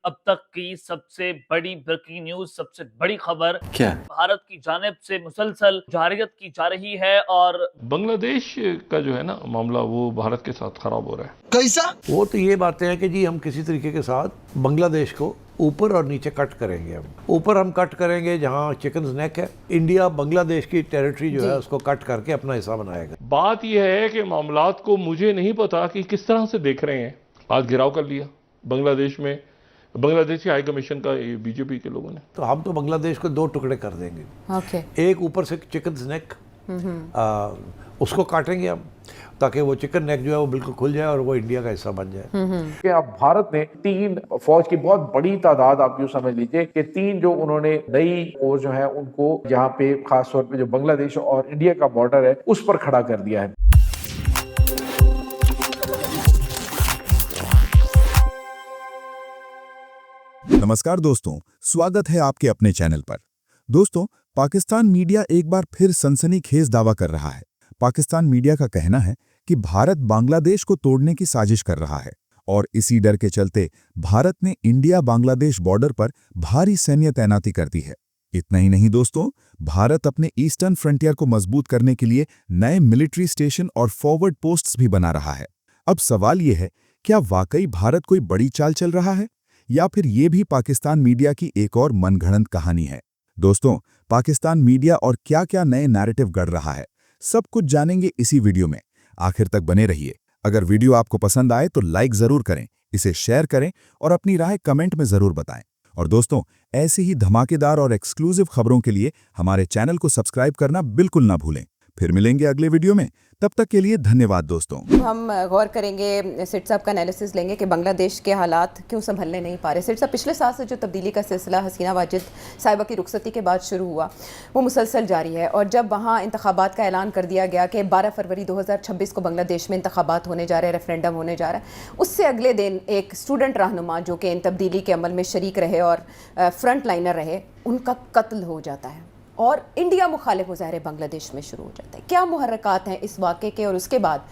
अब तक की सबसे बड़ी ब्रेकिंग न्यूज, सबसे बड़ी खबर क्या? भारत की जानिब से मुसलसल जारियत की जा रही है और बांग्लादेश का जो है ना मामला वो भारत के साथ खराब हो रहा है। कैसा? वो तो ये बातें हैं कि जी हम किसी तरीके के साथ बांग्लादेश को ऊपर और नीचे कट करेंगे। हम ऊपर हम कट करेंगे जहां चिकन नेक है, इंडिया बांग्लादेश की टेरिटरी जो है उसको कट करके अपना हिस्सा बनाएगा। बात यह है कि मामलात को मुझे नहीं पता कि किस तरह से देख रहे हैं। आज घिराव कर लिया बांग्लादेश में, बांग्लादेश की हाई कमीशन का बीजेपी के लोगों ने। तो हम तो बांग्लादेश को दो टुकड़े कर देंगे। एक ऊपर से चिकन नेक उसको काटेंगे हम, ताकि वो चिकन नेक जो है वो बिल्कुल खुल जाए और वो इंडिया का हिस्सा बन जाए। कि अब भारत ने 3 फौज की बहुत बड़ी तादाद, आप यूं समझ लीजिए कि 3 जो उन्होंने नई फौज जो है उनको यहाँ पे खास तौर पे जो बांग्लादेश और इंडिया का बॉर्डर है उस पर खड़ा कर दिया है। नमस्कार दोस्तों, स्वागत है आपके अपने चैनल पर। दोस्तों, पाकिस्तान मीडिया एक बार फिर सनसनीखेज दावा कर रहा है। पाकिस्तान मीडिया का कहना है कि भारत बांग्लादेश को तोड़ने की साजिश कर रहा है और इसी डर के चलते भारत ने इंडिया बांग्लादेश बॉर्डर पर भारी सैन्य तैनाती कर दी है। इतना ही नहीं दोस्तों, भारत अपने ईस्टर्न फ्रंटियर को मजबूत करने के लिए नए मिलिट्री स्टेशन और फॉरवर्ड पोस्ट्स भी बना रहा है। अब सवाल यह है, क्या वाकई भारत कोई बड़ी चाल चल रहा है या फिर ये भी पाकिस्तान मीडिया की एक और मनगढ़ंत कहानी है? दोस्तों, पाकिस्तान मीडिया और क्या-क्या नए नैरेटिव गढ़ रहा है, सब कुछ जानेंगे इसी वीडियो में। आखिर तक बने रहिए। अगर वीडियो आपको पसंद आए तो लाइक जरूर करें, इसे शेयर करें और अपनी राय कमेंट में जरूर बताएं। और दोस्तों, ऐसी ही धमाकेदार और एक्सक्लूसिव खबरों के लिए हमारे चैनल को सब्सक्राइब करना बिल्कुल ना भूलें। फिर मिलेंगे अगले वीडियो में, तब तक के लिए धन्यवाद दोस्तों। हम गौर करेंगे, सेठ साहब का एनालिसिस लेंगे कि बांग्लादेश के हालात क्यों संभलने नहीं पा रहे। सेठ साहब, पिछले साल से जो तब्दीली का सिलसिला हसीना वाजिद साहिबा की रुखसती के बाद शुरू हुआ वो मुसलसल जारी है और जब वहाँ इंतखाबात का ऐलान कर दिया गया कि 12 फरवरी 2026 को बांग्लादेश में इंतखाबात होने जा रहे हैं, रेफरेंडम होने जा रहा है, उससे अगले दिन एक स्टूडेंट रहनुमा जो कि इन तब्दीली के अमल में शरीक रहे और फ्रंट लाइनर रहे, उनका कत्ल हो जाता है और इंडिया मुखालिफ मुजाहरे बांग्लादेश में शुरू हो जाता है। क्या मुहर्रकात हैं इस वाक़े के और उसके बाद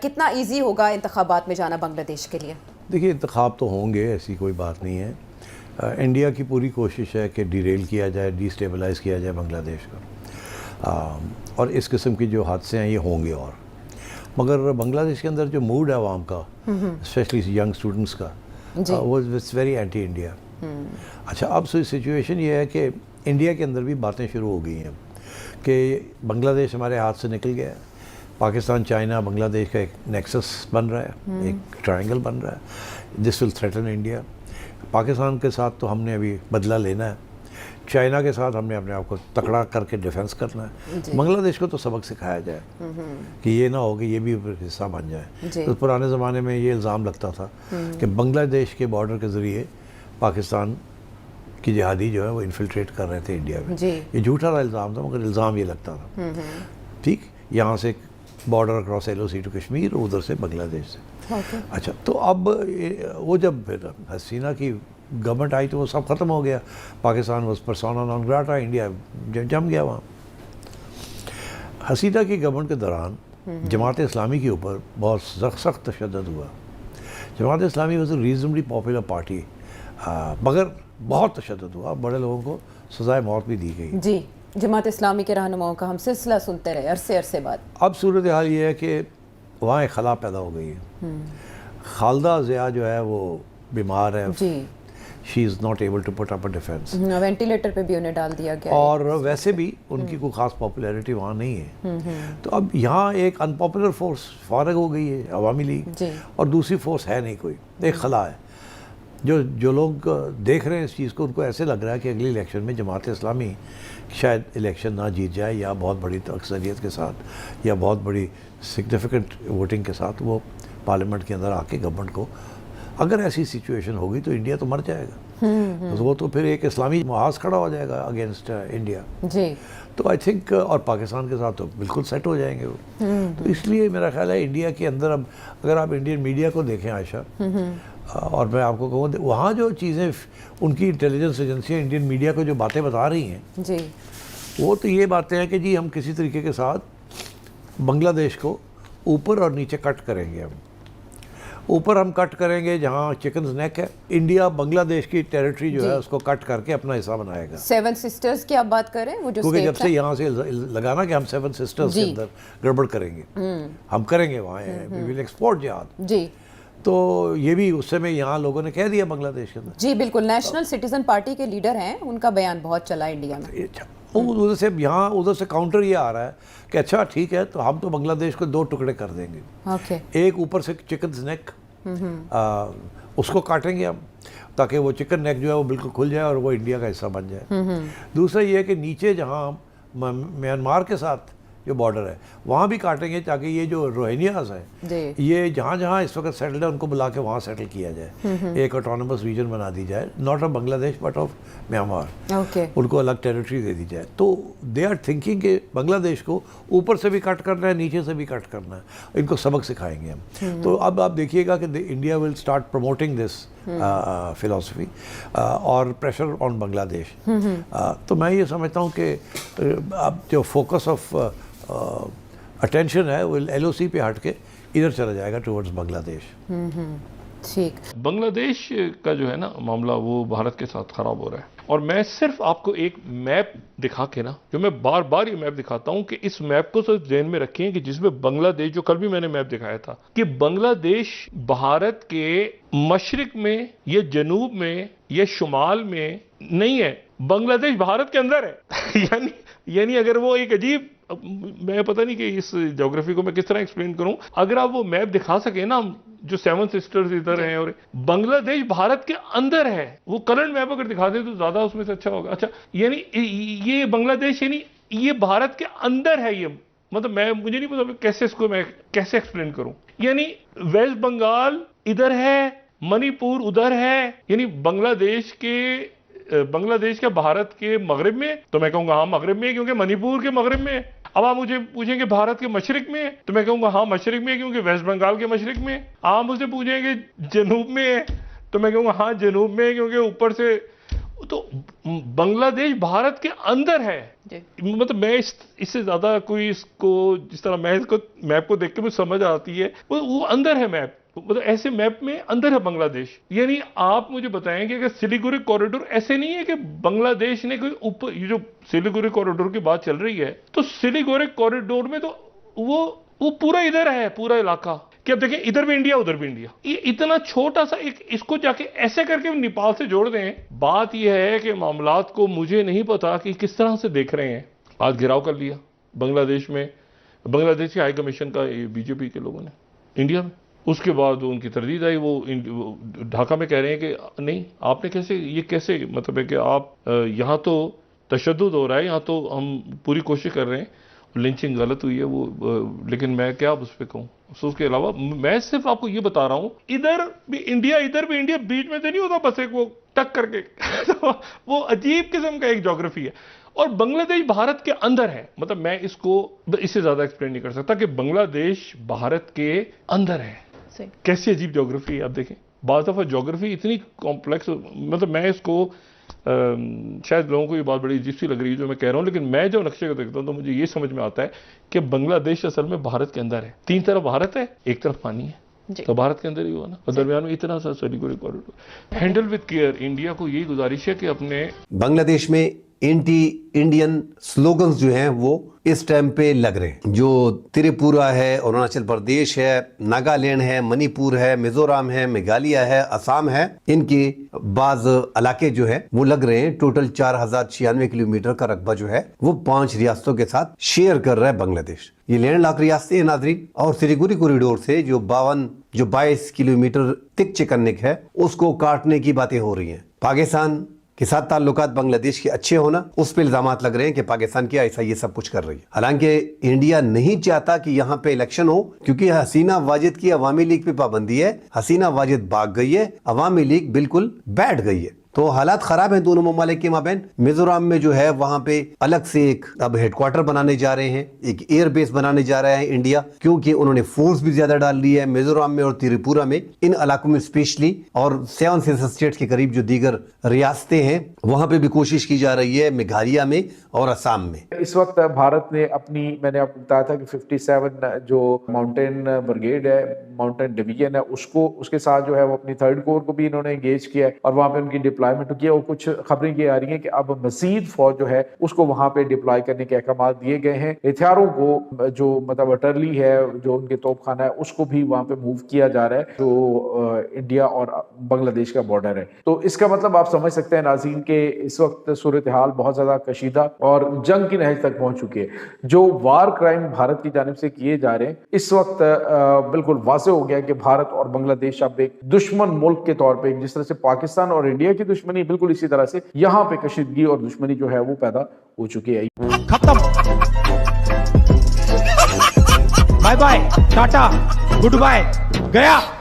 कितना इजी होगा इंतखाबात में जाना बांग्लादेश के लिए? देखिए, इंतखाब तो होंगे, ऐसी कोई बात नहीं है। इंडिया की पूरी कोशिश है कि डिरेल किया जाए, डिस्टेबलाइज़ किया जाए बांग्लादेश को, और इस किस्म की जो हादसे हैं ये होंगे। और मगर बांग्लादेश के अंदर जो मूड है आवाम का, स्पेशली यंग स्टूडेंट्स का, वो इट्स वेरी एंटी इंडिया। अच्छा, अब सिचुएशन ये है कि इंडिया के अंदर भी बातें शुरू हो गई हैं कि बांग्लादेश हमारे हाथ से निकल गया है, पाकिस्तान, चाइना, बांग्लादेश का एक नेक्सस बन रहा है, एक ट्रायंगल बन रहा है। This will threaten India. Pakistan के साथ तो हमने अभी बदला लेना है, चाइना के साथ हमने अपने आप को तकड़ा करके डिफेंस करना है। बांग्लादेश को तो सबक सिखाया जाए कि ये ना हो कि ये भी हिस्सा बन जाए। तो पुराने ज़माने में ये इल्ज़ाम लगता था कि बांग्लादेश के बॉर्डर के ज़रिए पाकिस्तान कि जिहादी जो है वो इन्फिल्ट्रेट कर रहे थे इंडिया में। ये झूठा इल्ज़ाम था, मगर इल्ज़ाम ये लगता था। ठीक, यहाँ से border cross LOC to Kashmir, उधर से बांग्लादेश से। अच्छा, तो अब वो जब फिर हसीना की गवर्नमेंट आई तो वो सब ख़त्म हो गया। Pakistan was persona non grata, India जम गया वहाँ। हसीना की गवर्नमेंट के दौरान जमात इस्लामी के ऊपर बहुत सख्त तशद्दुद हुआ। Jamaat Islami was a रीजनबली popular party, मगर बहुत तशद्दुद हुआ, बड़े लोगों को सजाए मौत भी दी गई। जी, जमात इस्लामी के रहनुमाओं का हम सिलसिला सुनते रहे अरसे बाद। अब सूरत हाल ये है कि वहाँ एक खला पैदा हो गई है। खालदा ज़िया जो है वो बीमार है जी, she is not able to put up a defence, ventilator पे भी उन्हें डाल दिया गया और वैसे भी उनकी कोई ख़ास पॉपुलैरिटी वहाँ नहीं है। तो अब यहाँ एक अनपॉपुलर फोर्स फारग हो गई है, अवामी लीग, और दूसरी फोर्स है नहीं कोई, एक खला है। जो लोग देख रहे हैं इस चीज़ को, उनको ऐसे लग रहा है कि अगली इलेक्शन में जमात इस्लामी शायद इलेक्शन ना जीत जाए, या बहुत बड़ी अक्सरियत के साथ या बहुत बड़ी सिग्निफिकेंट वोटिंग के साथ वो पार्लियामेंट के अंदर आके गवर्नमेंट को, अगर ऐसी सिचुएशन होगी तो इंडिया तो मर जाएगा। तो वो तो फिर एक इस्लामी महाज खड़ा हो जाएगा अगेंस्ट इंडिया जी। तो आई थिंक, और पाकिस्तान के साथ तो बिल्कुल सेट हो जाएंगे वो। तो इसलिए मेरा ख्याल है इंडिया के अंदर, अब अगर आप इंडियन मीडिया को देखें आयशा, और मैं आपको कहूँ वहाँ जो चीज़ें उनकी इंटेलिजेंस एजेंसियाँ इंडियन मीडिया को जो बातें बता रही हैं जी, वो तो ये बातें हैं कि जी हम किसी तरीके के साथ बांग्लादेश को ऊपर और नीचे कट करेंगे हम। ऊपर हम कट करेंगे जहाँ चिकन नेक है, इंडिया बांग्लादेश की टेरिटरी जो है उसको कट करके अपना हिस्सा बनाएगा। सेवन सिस्टर्स की आप बात करें, वो जो क्योंकि जब states से हैं। यहाँ से लगाना कि हम सेवन सिस्टर्स के जी। अंदर गड़बड़ करेंगे, हम करेंगे वहाँ, वी विल एक्सपोर्ट जिहाद। जी तो ये भी उस समय यहाँ लोगों ने कह दिया बांग्लादेश के अंदर। जी बिल्कुल, नेशनल सिटीजन पार्टी के लीडर हैं, उनका बयान बहुत चला इंडिया में। अच्छा, उधर से यहाँ उधर से काउंटर ये आ रहा है कि अच्छा ठीक है, तो हम तो बांग्लादेश को 2 टुकड़े कर देंगे। ओके, एक ऊपर से चिकन नेक, उसको काटेंगे हम ताकि वो चिकन नेक जो है वो बिल्कुल खुल जाए और वो इंडिया का हिस्सा बन जाए। दूसरा ये है कि नीचे जहाँ म्यांमार के साथ जो बॉर्डर है वहाँ भी काटेंगे ताकि ये जो रोहिंग्यास जी। है ये जहाँ जहाँ इस वक्त सेटल्ड है उनको बुला के वहाँ सेटल किया जाए, एक ऑटोनमस रीजन बना दी जाए, not of Bangladesh but of Myanmar. Okay, उनको अलग टेरिटरी दे दी जाए। तो दे आर थिंकिंग कि बांग्लादेश को ऊपर से भी कट करना है, नीचे से भी कट करना है, इनको सबक सिखाएंगे हम। तो अब आप देखिएगा कि India will start promoting this philosophy और प्रेशर ऑन बांग्लादेश। तो मैं ये समझता हूँ कि अब जो फोकस ऑफ अटेंशन है वो LOC पे हट के इधर चला जाएगा टुवर्ड्स बांग्लादेश। ठीक। बांग्लादेश का जो है ना मामला वो भारत के साथ खराब हो रहा है, और मैं सिर्फ आपको एक मैप दिखा के ना, जो मैं बार बार ये मैप दिखाता हूं कि इस मैप को सिर्फ ध्यान में रखें कि जिसमें बांग्लादेश, जो कल भी मैंने मैप दिखाया था कि बांग्लादेश भारत के मशरिक में या जनूब में या शुमाल में नहीं है, बांग्लादेश भारत के अंदर है। यानी अगर वो एक अजीब, मैं पता नहीं कि इस ज्योग्राफी को मैं किस तरह एक्सप्लेन करूं, अगर आप वो मैप दिखा सके ना, जो 7 सिस्टर्स इधर हैं और बांग्लादेश भारत के अंदर है, वो करंट मैप अगर दिखा दे तो ज्यादा उसमें से अच्छा होगा। अच्छा, यानी ये बांग्लादेश यानी ये भारत के अंदर है, ये मतलब मुझे नहीं पता कैसे इसको मैं कैसे एक्सप्लेन करूं। यानी वेस्ट बंगाल इधर है, मणिपुर उधर है, यानी बांग्लादेश के भारत के मगरिब में, तो मैं कहूंगा हाँ मगरिब में, क्योंकि मणिपुर के मगरिब में। अब आप मुझे पूछेंगे भारत के मशरिक में, तो मैं कहूंगा हाँ मशरिक में, क्योंकि वेस्ट बंगाल के मशरिक में। आप मुझसे पूछेंगे जनूब में, तो मैं कहूंगा हाँ जनूब में, क्योंकि ऊपर से। तो बांग्लादेश भारत के अंदर है। मतलब मैं इससे ज्यादा कोई इसको, जिस तरह मैं इसको मैप को देख के मुझे समझ आती है, वो अंदर है मैप, मतलब ऐसे मैप में अंदर है बांग्लादेश। यानी आप मुझे बताएं कि अगर सिलीगुड़ी कॉरिडोर, ऐसे नहीं है कि बांग्लादेश ने कोई ऊपर, ये जो सिलीगुड़ी कॉरिडोर की बात चल रही है, तो सिलीगुड़ी कॉरिडोर में तो वो पूरा इधर है, पूरा इलाका कि अब देखिए इधर भी इंडिया उधर भी इंडिया, ये इतना छोटा सा एक, इसको जाके ऐसे करके नेपाल से जोड़ दें। बात यह है कि मामलात को मुझे नहीं पता कि किस तरह से देख रहे हैं। आज घिराव कर लिया बांग्लादेश में, बांग्लादेश के हाई कमीशन का बीजेपी के लोगों ने इंडिया में। उसके बाद उनकी तरदीद आई, वो ढाका में कह रहे हैं कि नहीं आपने कैसे मतलब है कि आप यहाँ तो तशद्दुद हो रहा है, यहाँ तो हम पूरी कोशिश कर रहे हैं, लिंचिंग गलत हुई है वो, लेकिन मैं क्या उस पर कहूँ। उसके अलावा मैं सिर्फ आपको ये बता रहा हूँ, इधर भी इंडिया इधर भी इंडिया, बीच में से नहीं होता बस एक वो टक करके। तो वो अजीब किस्म का एक ज्योग्राफी है, और बांग्लादेश भारत के अंदर है। मतलब मैं इसको इससे ज्यादा एक्सप्लेन नहीं कर सकता कि बांग्लादेश भारत के अंदर है। कैसी अजीब ज्योग्राफी है। अब देखें बाज़ दफ़ा ज्योग्राफी इतनी कॉम्प्लेक्स, मतलब मैं इसको शायद लोगों को ये बात बड़ी अजीब सी लग रही है जो मैं कह रहा हूँ, लेकिन मैं जो नक्शे को देखता हूँ तो मुझे ये समझ में आता है कि बांग्लादेश असल में भारत के अंदर है। 3 तरफ भारत है, एक तरफ पानी है, तो भारत के अंदर ही हुआ ना, और दरमियान में इतना सा Siliguri corridor. Handle with care. India को यही गुजारिश है कि अपने बांग्लादेश में एंटी इंडियन स्लोगन्स जो हैं वो इस टाइम पे लग रहे हैं। जो त्रिपुरा है, अरुणाचल प्रदेश है, नागालैंड है, मणिपुर है, मिजोरम है, मेघालय है, असम है, इनके बाज इलाके जो है वो लग रहे हैं। टोटल 4096 किलोमीटर का रकबा जो है वो 5 रियासतों के साथ शेयर कर रहा है बांग्लादेश। ये लैंडलॉक रियासतें नाजरीन, और सिलीगुड़ी कॉरिडोर से जो 22 किलोमीटर तिक चिकन्निक है उसको काटने की बातें हो रही हैं। पाकिस्तान के साथ ताल्लुकात बांग्लादेश के अच्छे होना, उस पर इल्जामात लग रहे हैं कि पाकिस्तान क्या ऐसा ये सब कुछ कर रही है। हालांकि इंडिया नहीं चाहता कि यहाँ पे इलेक्शन हो, क्योंकि हसीना वाजिद की अवामी लीग पे पाबंदी है। हसीना वाजिद भाग गई है, अवामी लीग बिल्कुल बैठ गई है, तो हालात खराब हैं दोनों ममालिक के माबैन। मिजोरम में जो है वहां पे अलग से एक अब हेडक्वार्टर बनाने जा रहे हैं, एक एयर बेस बनाने जा रहा है इंडिया, क्योंकि उन्होंने फोर्स भी ज्यादा डाल ली है मिजोरम में और त्रिपुरा में, इन इलाकों में स्पेशली, और 7 सेंसस स्टेट्स के करीब जो दीगर रियासतें हैं वहां पे भी कोशिश की जा रही है, मेघालय में और असम में। इस वक्त भारत ने अपनी, मैंने आपको बताया था कि 57 जो माउंटेन ब्रिगेड है माउंटेन डिवीजन है उसको, उसके साथ जो है वो अपनी 3rd कोर को भी इन्होंने एंगेज किया है और वहां पे उनकी डिप्लॉयमेंट किया। और कुछ खबरें ये आ रही हैं कि अब मजीद फौज जो है उसको वहां पे डिप्लॉय करने के अहकाम दिए गए हैं। हथियारों को जो मतलब अटरली है, जो उनके तोपखाना है, उसको भी वहां पे मूव किया जा रहा है जो इंडिया और बांग्लादेश का बॉर्डर है। तो इसका मतलब आप समझ सकते हैं नाज़रीन के इस वक्त सूरत हाल बहुत ज्यादा कशीदा और जंग की नहज तक पहुंच चुकी है। जो वार क्राइम भारत की जानिब से किए जा रहे हैं, इस वक्त बिल्कुल वाज़ेह हो गया कि भारत और बांग्लादेश अब एक दुश्मन मुल्क के तौर पे, जिस तरह से पाकिस्तान और इंडिया की दुश्मनी, बिल्कुल इसी तरह से यहाँ पे कशीदगी और दुश्मनी जो है वो पैदा हो चुकी है। खत्म, bye bye, tata, goodbye, गया।